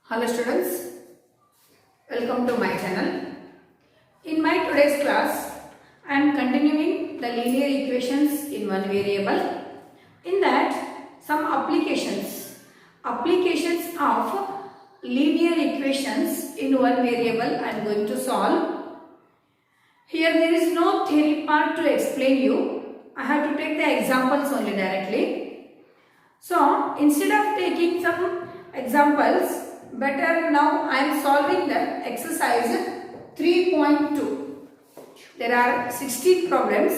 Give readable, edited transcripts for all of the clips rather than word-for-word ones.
Hello students, welcome to my channel. In my today's class, I am continuing the linear equations in one variable. In that, some applications of linear equations in one variable I am going to solve. Here there is no theory part to explain you. I have to take the examples only directly. So, instead of taking some examples, better now I am solving the exercise 3.2. There are 16 problems.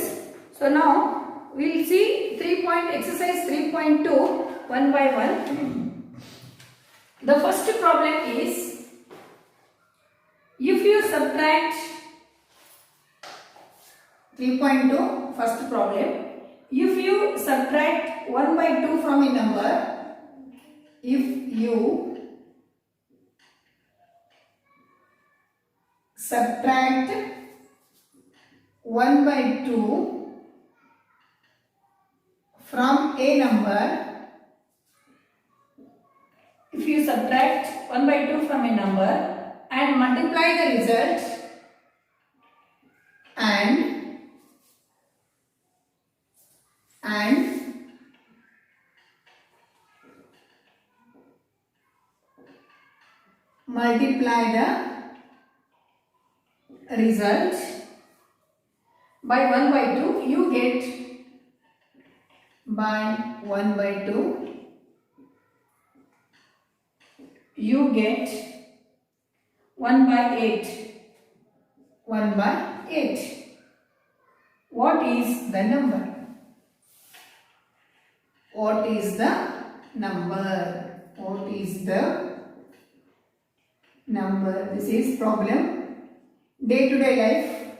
So now we will see exercise 3.2 one by one. The first problem is, if you subtract 3.2, first problem, if you subtract 1 by 2 from a number, if you subtract 1 by 2 from a number, if you subtract 1 by 2 from a number and multiply the result and multiply the result by 1 by 2, you get by 1 by 2, you get 1 by 8. 1 by 8. What is the number? What is the number? What is the number? This is problem. Day-to-day life,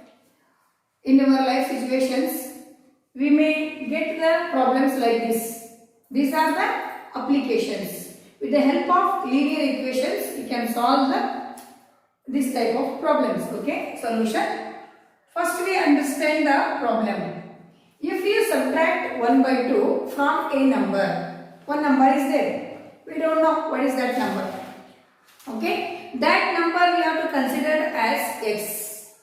in our life situations, we may get the problems like this. These are the applications. With the help of linear equations, we can solve this type of problems. Okay, solution. First, we understand the problem. If you subtract 1 by 2 from a number, one number is there. We don't know what is that number. Okay, that number we have to consider as x.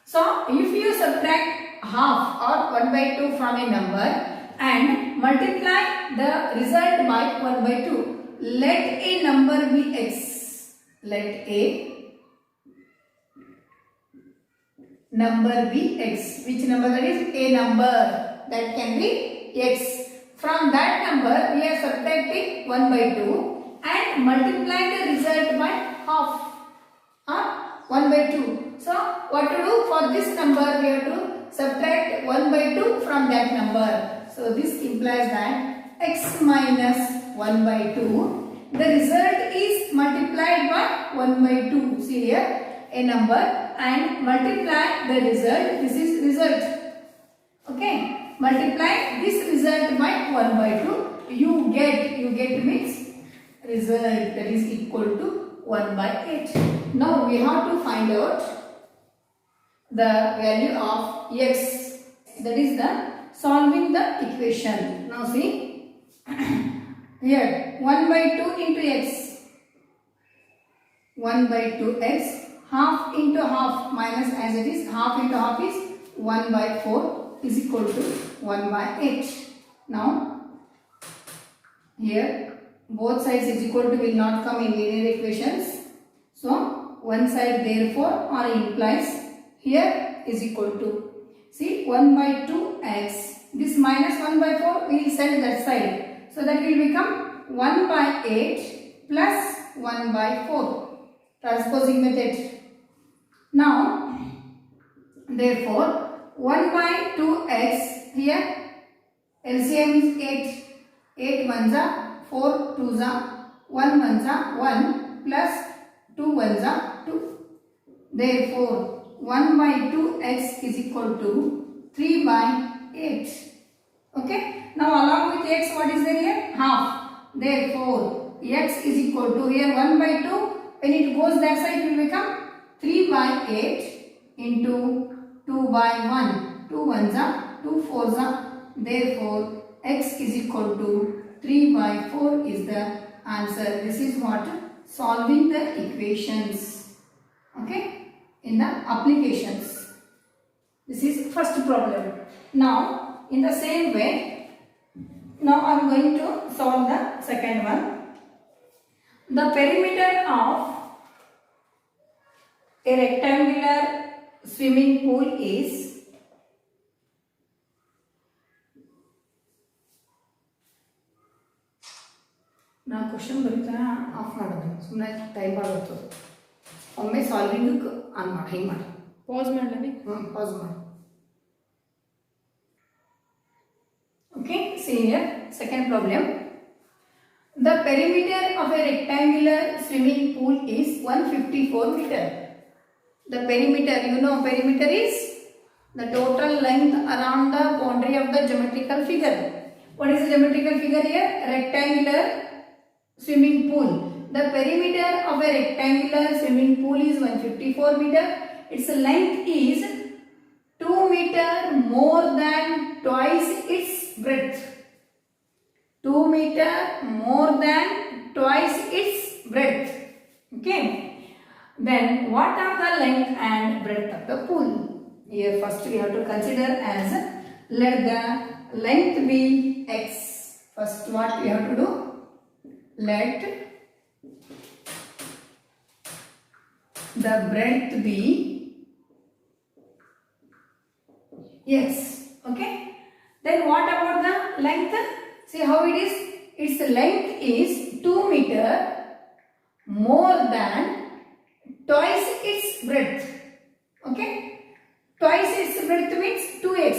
So, if you subtract half or 1 by 2 from a number and multiply the result by 1 by 2, let a number be x. Let a number be x. Which number that is? A number that can be x. From that number, we are subtracting 1 by 2. And multiply the result by half, 1 by 2. So, what to do? For this number, we have to subtract 1 by 2 from that number. So, this implies that x minus 1 by 2, the result is multiplied by 1 by 2. See here, a number and multiply the result. This is result. Okay, multiply this result by 1 by 2. You get means result, that is equal to 1 by 8. Now we have to find out the value of x. That is the solving the equation. Now see here 1 by 2 into x. 1 by 2x, half into half minus as it is, half into half is 1 by 4 is equal to 1 by 8. Now here both sides is equal to will not come in linear equations. So, one side therefore or implies here is equal to, see 1 by 2x, this minus 1 by 4 we will send that side. So, that will become 1 by 8 plus 1 by 4, transposing method. Now, therefore 1 by 2x, here LCM is 8, 8 ones are 4 2s are 1 ones are 1 plus 2 ones are 2. Therefore, 1 by 2x is equal to 3 by 8. Okay. Now, along with x, what is there here? Half. Therefore, x is equal to here 1 by 2. When it goes that side, it will become 3 by 8 into 2 by 1. 2 ones are 2 4s are. Therefore, x is equal to 3 by 4 is the answer. This is what solving the equations, okay, in the applications. This is first problem. Now, in the same way, now I am going to solve the second one. The perimeter of a rectangular swimming pool is now question ಬರೀತಾ of ಮಾಡೋದು ಸುಮ್ಮನೆ time ಆಗುತ್ತೆ ಒಮ್ಮೆ solving on ಮಾಡಿ ಹಿಂಗೆ ಮಾಡಿ pass ಮಾಡಲಿ pass ಮಾಡಿ okay see here second problem. The perimeter of a rectangular swimming pool is 154 meter. The perimeter, you know, perimeter is the total length around the boundary of the geometrical figure. What is the geometrical figure here? Rectangular swimming pool. The perimeter of a rectangular swimming pool is 154 meter. Its length is 2 meter more than twice its breadth. 2 meter more than twice its breadth. Okay. Then what are the length and breadth of the pool? Here first we have to consider as let the length be x. First what we have to do? Let the breadth be x. Okay. Then what about the length? See how it is? Its length is 2 meter more than twice its breadth. Okay. Twice its breadth means 2x.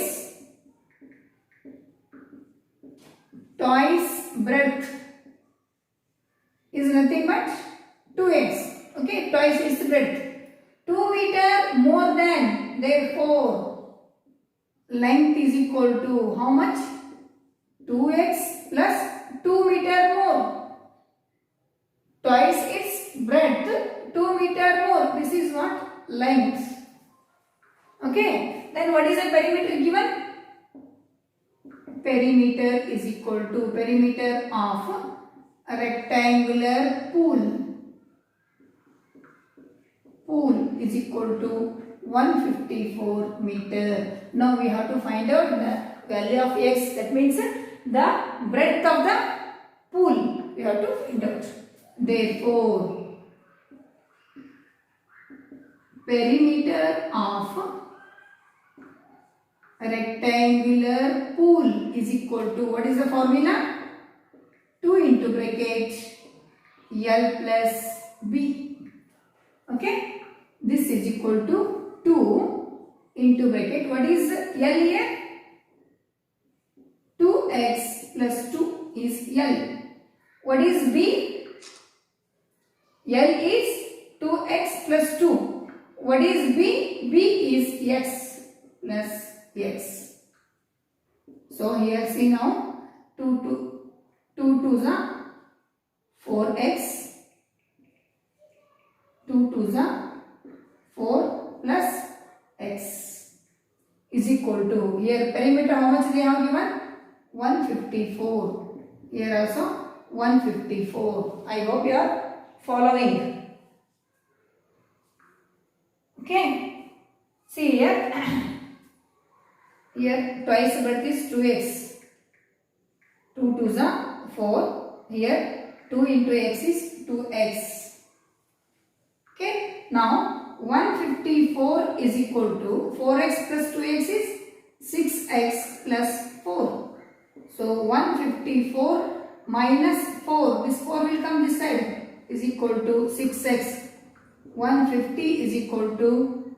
Twice breadth is nothing but 2x. Okay. Twice its breadth. 2 meter more than, therefore length is equal to how much? 2x plus 2 meter more. Twice its breadth, 2 meter more. This is what? Length. Okay. Then what is the perimeter given? Perimeter is equal to perimeter of a rectangular pool. Pool is equal to 154 meter. Now we have to find out the value of x. That means the breadth of the pool. We have to find out. Therefore, perimeter of a rectangular pool is equal to, what is the formula? 2 into bracket L plus B. Okay. This is equal to 2 into bracket. What is L here? 2x plus 2 is L. What is B? L is 2x plus 2. What is B? B is x plus x. So here see now 2 2s are 4x. 2 2s are 4 plus x is equal to, here perimeter how much they have given? 154. Here also 154. I hope you are following. Okay. See here. Here twice breadth is 2x. 2 2s are 4. Here 2 into x is 2x. Okay. Now 154 is equal to 4x plus 2x is 6x plus 4. So 154 minus 4, this 4 will come this side, is equal to 6x. 150 is equal to,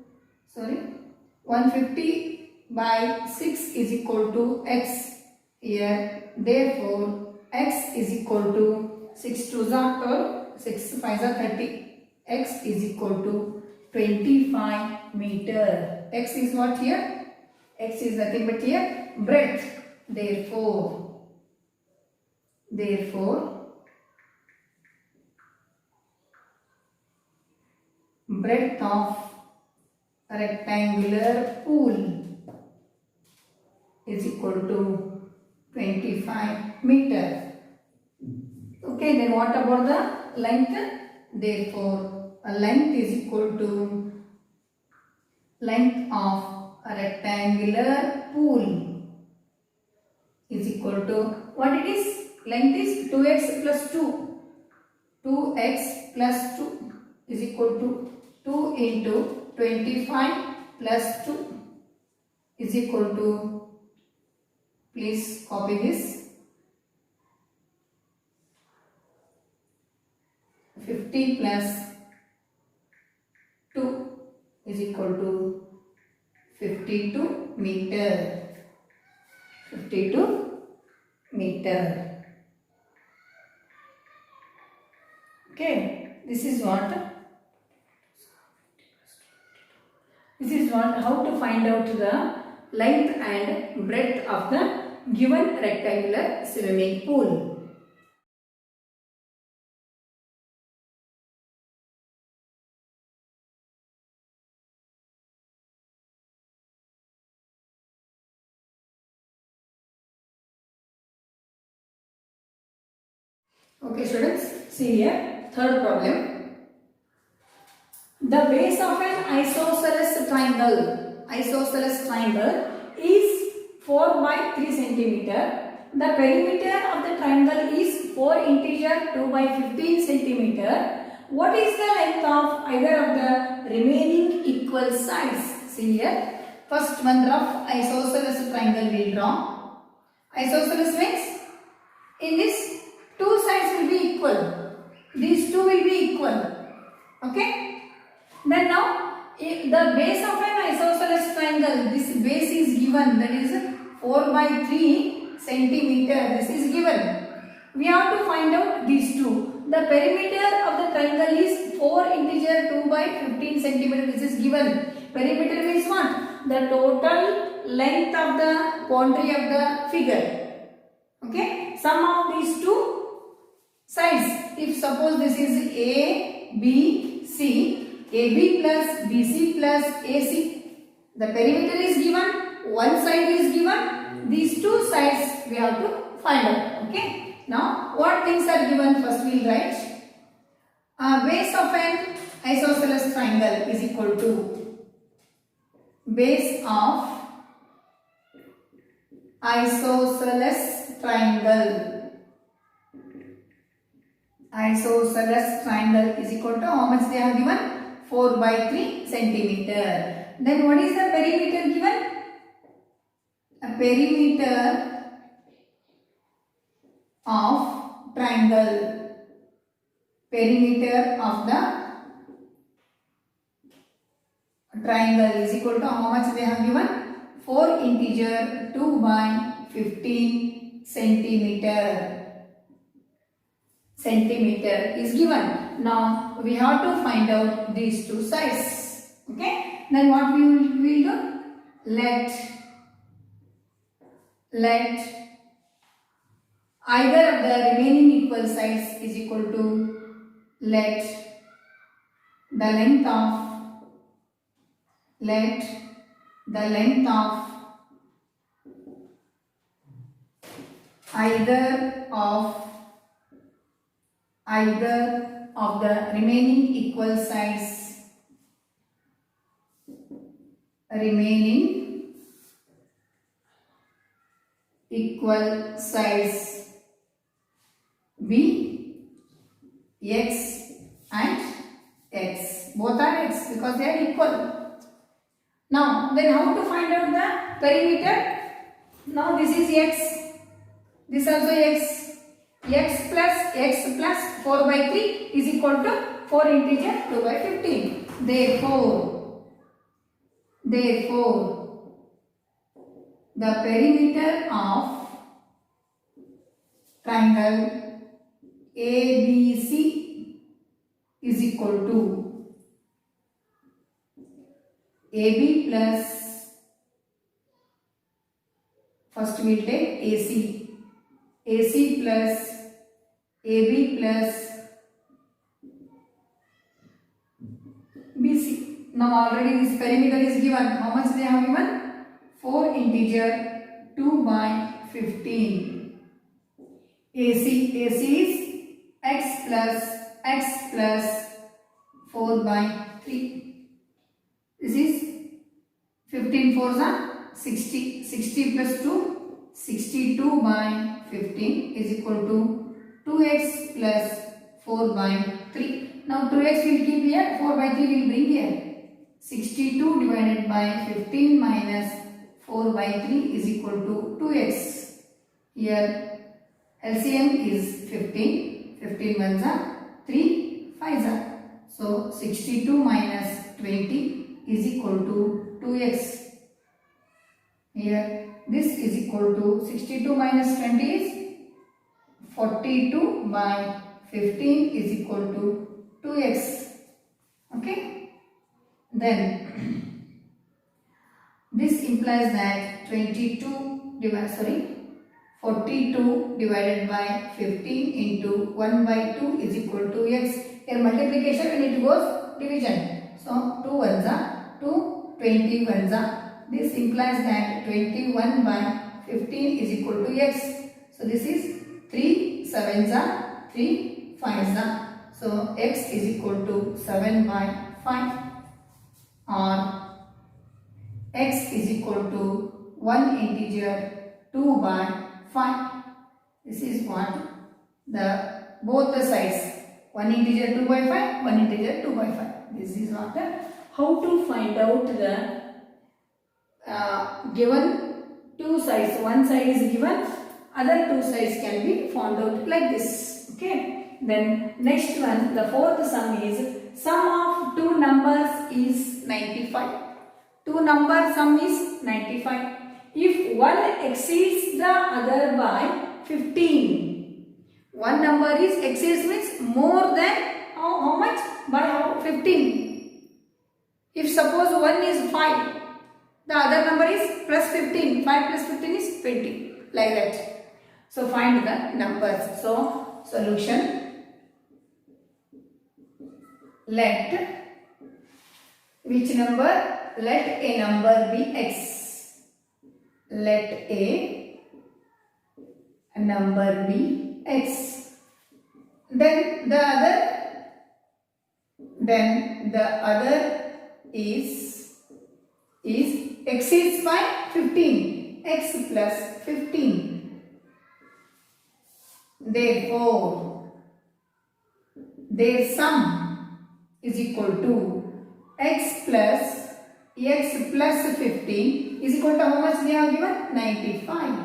150 by 6 is equal to x. Here, therefore, x is equal to 6 2s are 12, 6 5s are 30. X is equal to 25 meter. X is what here? X is nothing but here breadth. Therefore, breadth of a rectangular pool is equal to 25 meter. Okay, then what about the length? Therefore, a length is equal to length of a rectangular pool is equal to what it is? Length is 2x plus 2. 2x plus 2 is equal to 2 into 25 plus 2 is equal to, please copy this, 50 plus 2 is equal to 52 meter. 52 meter. Okay, this is what how to find out the length and breadth of the given rectangular swimming pool. Okay students, see here, third problem. The base of an isosceles triangle is 4 by 3 centimeter. The perimeter of the triangle is 4 integer 2 by 15 centimeter. What is the length of either of the remaining equal sides? See here, first one rough isosceles triangle we will draw. Isosceles means in this two sides will be equal. These two will be equal. Okay. Then now, if the base of an isosceles triangle, this base is given, that is 4 by 3 centimeter. This is given. We have to find out these two. The perimeter of the triangle is 4 integer 2 by 15 centimeter. This is given. Perimeter means what? The total length of the boundary of the figure. Okay. Sum of these two sides, if suppose this is A, B, C, AB plus BC plus AC, the perimeter is given, one side is given, these two sides we have to find out. Okay. Now what things are given? First we will write base of an isosceles triangle is equal to base of isosceles triangle. Isosceles triangle is equal to how much they have given? 4 by 3 centimeter. Then what is the perimeter given? A perimeter of triangle. Perimeter of the triangle is equal to how much they have given? 4 integer 2 by 15 centimeter. Centimeter is given. Now we have to find out these two sides. Okay. Then what we will do? Let either of the remaining equal sides is equal to let the length of either of the remaining equal sides be x and x. Both are x because they are equal. Now then how to find out the perimeter? Now this is x, this also x. X plus 4 by 3 is equal to 4 integer 2 by 15. Therefore, the perimeter of triangle ABC is equal to AB plus, first we will take AC plus AB plus BC. Now already this perimeter is given. How much they have given? 4 integer 2 by 15. AC is x plus x plus 4 by 3. This is 15 fours are 60. 60 plus 2, 62 by 15 is equal to 2x plus 4 by 3. Now 2x will keep here, 4 by 3 will bring here. 62 divided by 15 minus 4 by 3 is equal to 2x. Here LCM is 15. 15 ones are 3 5s are. So 62 minus 20 is equal to 2x. Here this is equal to 62 minus 20 is 42 by 15 is equal to 2x. Okay. Then this implies that 42 divided by 15 into 1 by 2 is equal to x. Here multiplication when it goes division. So 2 ones are 2, 20 ones are. This implies that 21 by 15 is equal to x. So this is 3 7s are 3 5s are. So x is equal to 7 by 5 or x is equal to 1 integer 2 by 5. This is what both the sides, 1 integer 2 by 5, 1 integer 2 by 5. This is what how to find out the given two sides. One side is given, other two sides can be found out like this. Okay. Then next one, the fourth sum is sum of two numbers is 95. Two number sum is 95. If one exceeds the other by 15, one number is exceeds means more than how much? By 15. If suppose one is 5, the other number is plus 15. 5 plus 15 is 20. Like that. So find the numbers. So solution. Let which number? Let a number be x. Let a number be x. Then the other is exceeds by 15. X plus 15. Therefore, their sum is equal to x plus 15 is equal to how much we have given? 95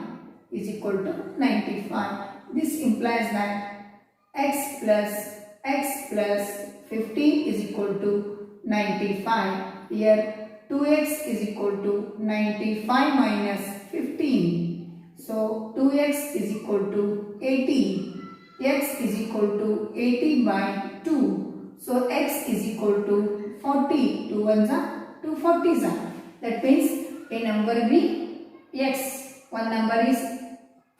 is equal to 95. This implies that x plus 15 is equal to 95. Here 2x is equal to 95 minus 15. So 2x is equal to 80. X is equal to 80 by 2. So x is equal to 40. 2 ones are 2 40s are. That means a number be x. One number is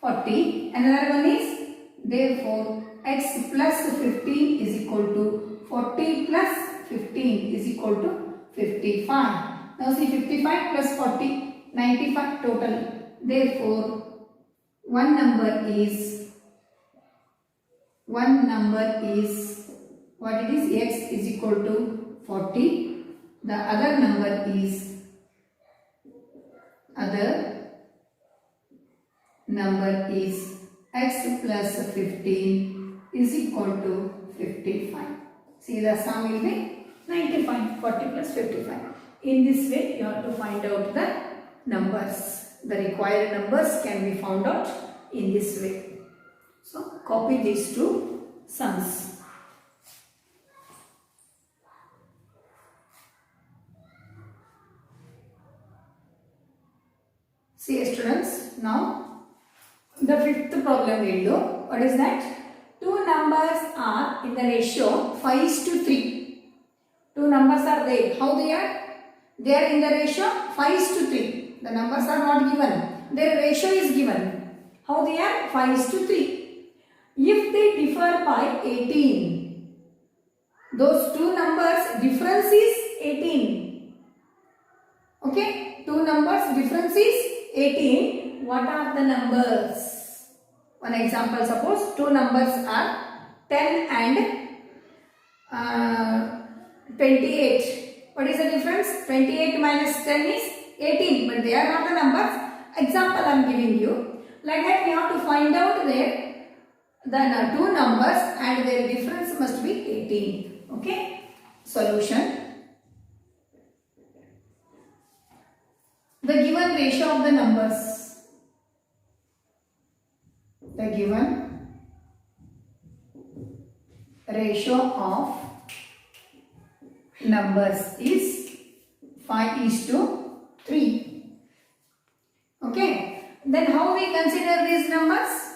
40. Another one is, therefore x plus 15 is equal to 40 plus 15 is equal to 55. Now see 55 plus 40, 95 total. Therefore, one number is what it is? X is equal to 40. The other number is x plus 15 is equal to 55. See, the sum will be 95. 40 plus 55. In this way, you have to find out the numbers. The required numbers can be found out in this way. So, copy these two sums. See students, now the fifth problem will do. What is that? Two numbers are in the ratio 5:3. Two numbers are there. How they are? They are in the ratio 5:3. The numbers are not given. Their ratio is given. How they are? 5:3. If they differ by 18, those two numbers difference is 18. Okay? Two numbers difference is 18. What are the numbers? One example, suppose two numbers are 10 and 28. What is the difference? 28 minus 10 is 18, but they are not the numbers. Example I am giving you. Like that we have to find out the two numbers and their difference must be 18. Okay. Solution. The given ratio of the numbers. The given ratio of numbers is 5:3. Okay. Then how we consider these numbers?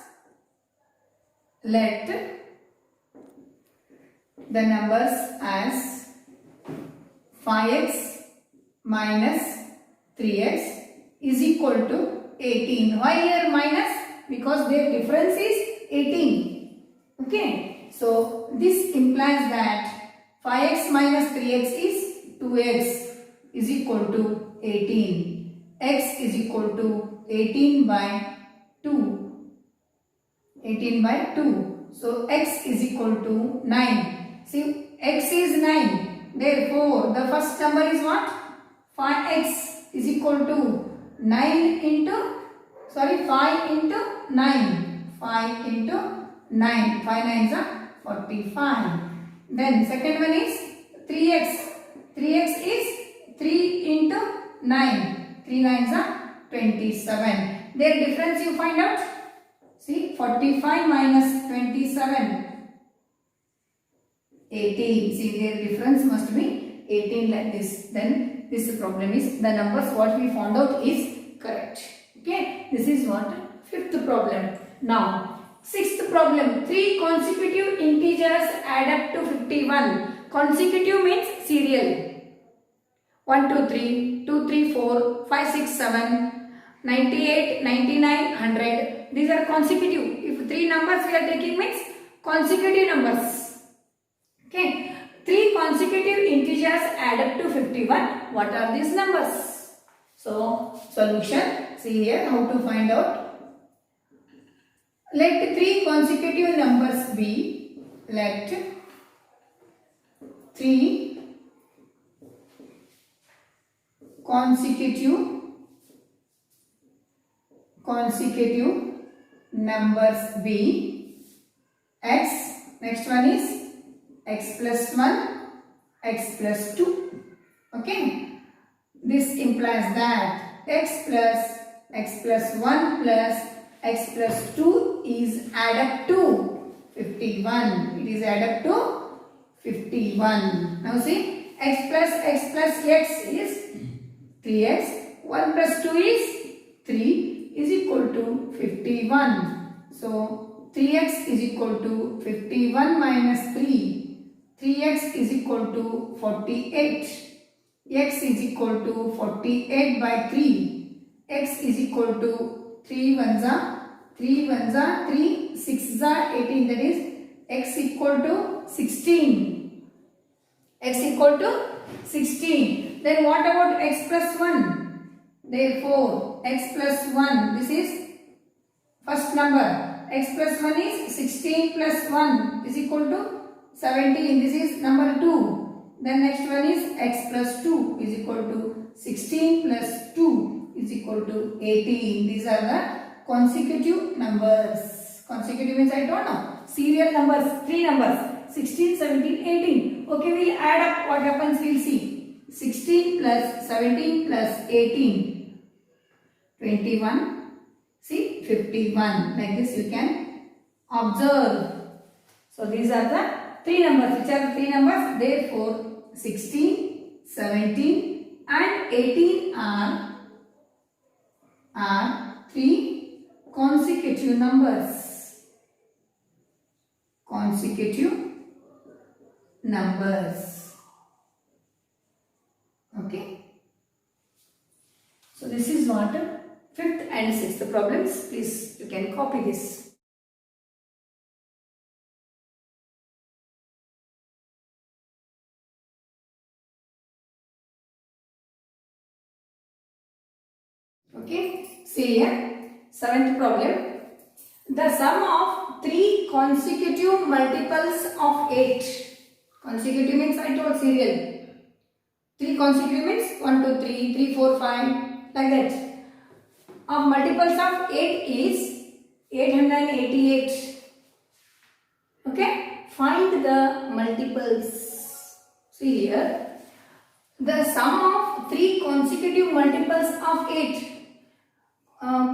Let the numbers as 5x minus 3x is equal to 18. Why here minus? Because their difference is 18. Okay. So this implies that 5x minus 3x is 2x is equal to 18. X is equal to 18 by 2. 18 by 2. So x is equal to 9. See, x is 9. Therefore, the first number is what? 5x is equal to 5 into 9. 5 into 9. 5 nines are 45. Then second one is 3x. 3x is 3 into 9. 3 nines are 27. Their difference you find out. See, 45 minus 27. 18. See, their difference must be 18 like this. Then this problem is the numbers what we found out is correct. Okay. This is what? Fifth problem. Now, sixth problem. 3 consecutive integers add up to 51. Consecutive means serial. 1, 2, 3, 2, 3, 4, 5, 6, 7, 98, 99, 100. These are consecutive. If 3 numbers we are taking means consecutive numbers. Okay. 3 consecutive integers add up to 51. What are these numbers? So, solution. See here how to find out. Let 3 consecutive numbers be. Let 3 consecutive numbers be x. Next one is x plus 1, x plus 2. Okay. This implies that x plus 1 plus x plus 2 is add up to 51. It is add up to 51. Now see, x plus x is 3x. 1 plus 2 is 3 is equal to 51. So 3x is equal to 51 minus 3. 3x is equal to 48. X is equal to 48 by 3. X is equal to 3 ones are 3, 6 are 18. That is x equal to 16. X equal to 16. Then what about x plus 1? Therefore, x plus 1, this is first number. X plus 1 is 16 plus 1 is equal to 17. This is number 2. Then next one is x plus 2 is equal to 16 plus 2 is equal to 18. These are the consecutive numbers. Consecutive means I don't know. Serial numbers, 3 numbers. 16, 17, 18. Okay, we'll add up. What happens we'll see. 16 plus 17 plus 18. 21. See, 51. Like this you can observe. So these are the 3 numbers. Which are the 3 numbers? Therefore, 16, 17 and 18 are 3 consecutive numbers. Consecutive numbers. Okay. So this is what 5th and 6th problems. Please, you can copy this. Okay, see here, 7th problem. The sum of 3 consecutive multiples of 8 Consecutive means I told serial. 3 consecutive means 1, 2, 3, 3, 4, 5, like that. Of multiples of 8 is 888. Okay, find the multiples. See here, the sum of 3 consecutive multiples of 8.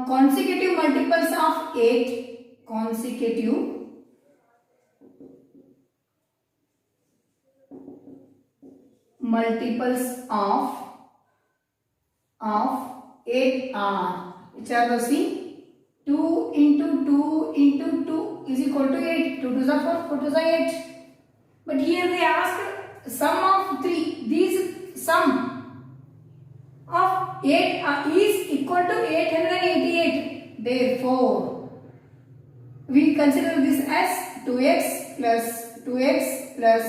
Consecutive multiples of 8. Consecutive multiples of 8 are, which are the see, 2 into 2 into 2 is equal to 8. 2 2s are 4, 4 2s are 8. But here they ask sum of 3. These sum of 8 is equal to 888. Therefore, we consider this as 2x plus 2x plus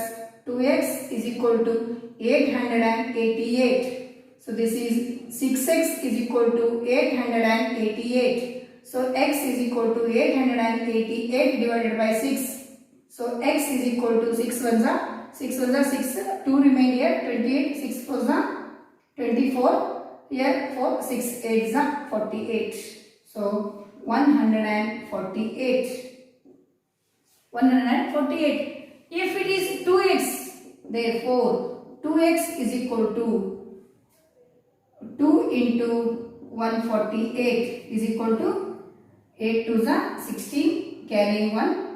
2x is equal to 888. So this is 6x is equal to 888. So x is equal to 888 divided by 6. So x is equal to 6 ones are 6 ones are 6. 2 remain here, 28. 6 fours are 24. Here 4 6 8s are 48. So 148. 148. If it is 2x, therefore 2x is equal to 2 into 148 is equal to 8 2s are 16, carrying 1.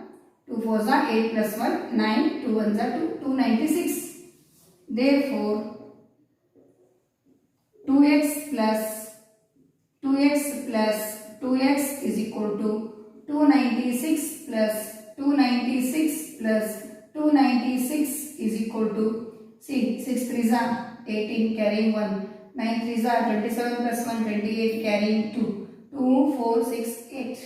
2 4s are 8 plus 1, 9, 2 1s are 2, 296. Therefore, 2x plus 2x is equal to 296 plus 296 plus 296 is equal to, see, 6 3s are 18, carrying 1. 9 3s are 27 plus 1, 28, carrying 2. 2 4 6 8.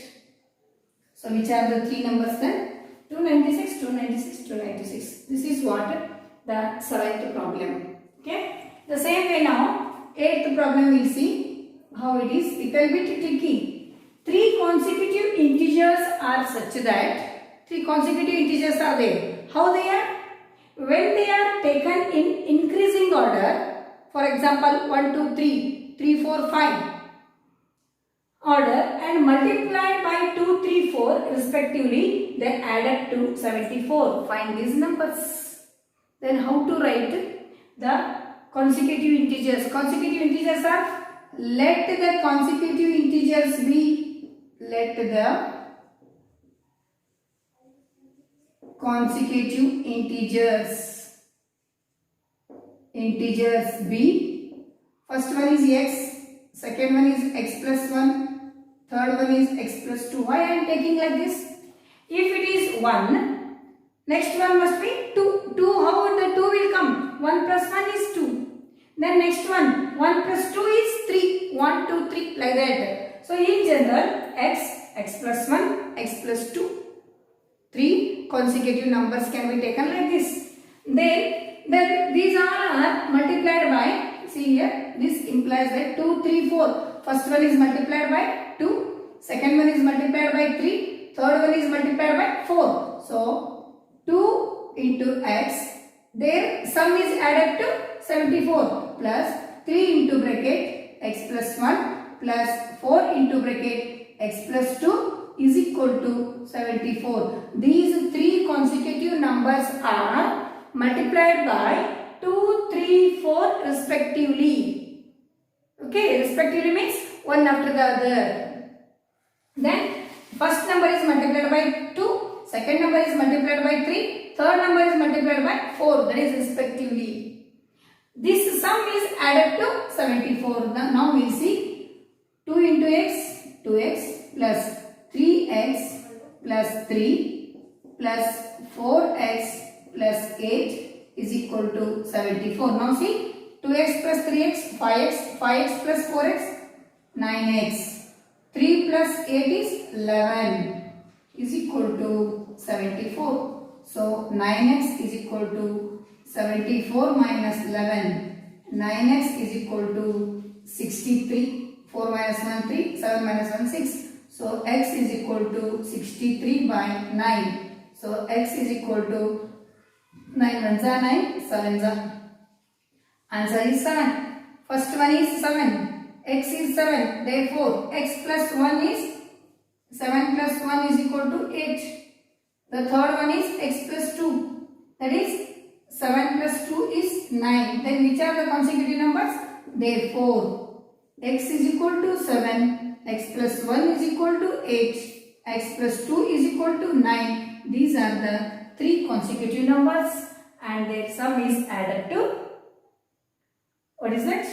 So which are the 3 numbers then? 296, 296, 296. This is what the 7th problem. Okay. The same way now, 8th problem we'll see how it is. It will be tricky. 3 consecutive integers are such that 3 consecutive integers are there. How they are? When they are taken in increasing order, for example 1, 2, 3, 3, 4, 5 order and multiplied by 2, 3, 4 respectively, then added to 74. Find these numbers. Then how to write the consecutive integers? Consecutive integers are, let the consecutive integers be, let the consecutive integers be, first one is x, second one is x plus 1, third one is x plus 2. Why I am taking like this? If it is 1, next one must be 2. 2, how would the 2 will come? 1 plus 1 is 2. Then next one, 1 plus 2 is 3. 1, 2, 3, like that. So in general, x plus 1, x plus 2. 3 consecutive numbers can be taken like this. Then these all are multiplied by, see here, this implies that 2, 3, 4. First one is multiplied by 2, second one is multiplied by 3, third one is multiplied by 4. So 2 into x, their sum is added to 74 plus 3 into bracket x plus 1 plus 4 into bracket x plus 2 is equal to 74. These 3 consecutive numbers are multiplied by 2, 3, 4 respectively. Okay, respectively means one after the other. Then first number is multiplied by 2, second number is multiplied by 3, third number is multiplied by 4, that is respectively. This sum is added to 74. Now we will see 2 into x, 2x plus 3x plus 3 plus 4x plus 8 is equal to 74. Now see, 2x plus 3x, 5x, 5x plus 4x, 9x. 3 plus 8 is 11 is equal to 74. So 9x is equal to 74 minus 11. 9x is equal to 63. 4 minus 1, 3. 7 minus 1, 6. So x is equal to 63 by 9. So x is equal to 9 ones are 9, 7s are. Answer is 7. First one is 7. X is 7. Therefore, x plus 1 is 7 plus 1 is equal to 8. The third one is x plus 2. That is 7 plus 2 is 9. Then which are the consecutive numbers? Therefore, x is equal to 7. X plus 1 is equal to 8. X plus 2 is equal to 9. These are the three consecutive numbers and their sum is added to, what is that?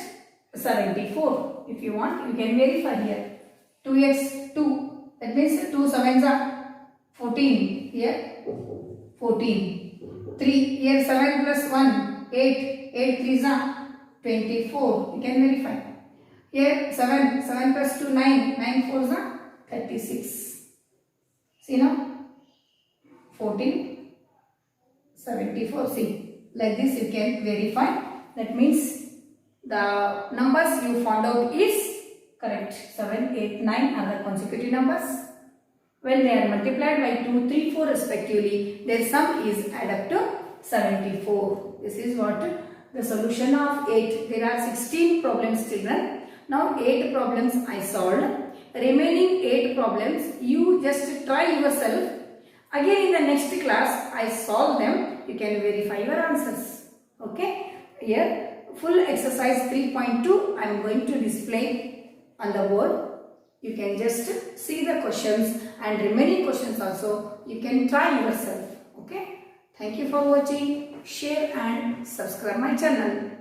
74. If you want, you can verify here. 2x 2. That means 2 sevens are 14. Here 14. 3. Here 7 plus 1 8. 8 3s are 24. You can verify. Here 7. 7 plus 2 9. 9 4s are 36. See now? 14. 74. See, like this you can verify. That means the numbers you found out is correct. 7, 8, 9 are the consecutive numbers. When they are multiplied by 2, 3, 4 respectively, their sum is add up to 74. This is what the solution of 8. There are 16 problems, children. Now 8 problems I solved. Remaining 8 problems you just try yourself. Again in the next class I solve them. You can verify your answers. Okay. Here full exercise 3.2 I am going to display on the board. You can just see the questions and remaining questions also you can try yourself. Okay. Thank you for watching. Share and subscribe my channel.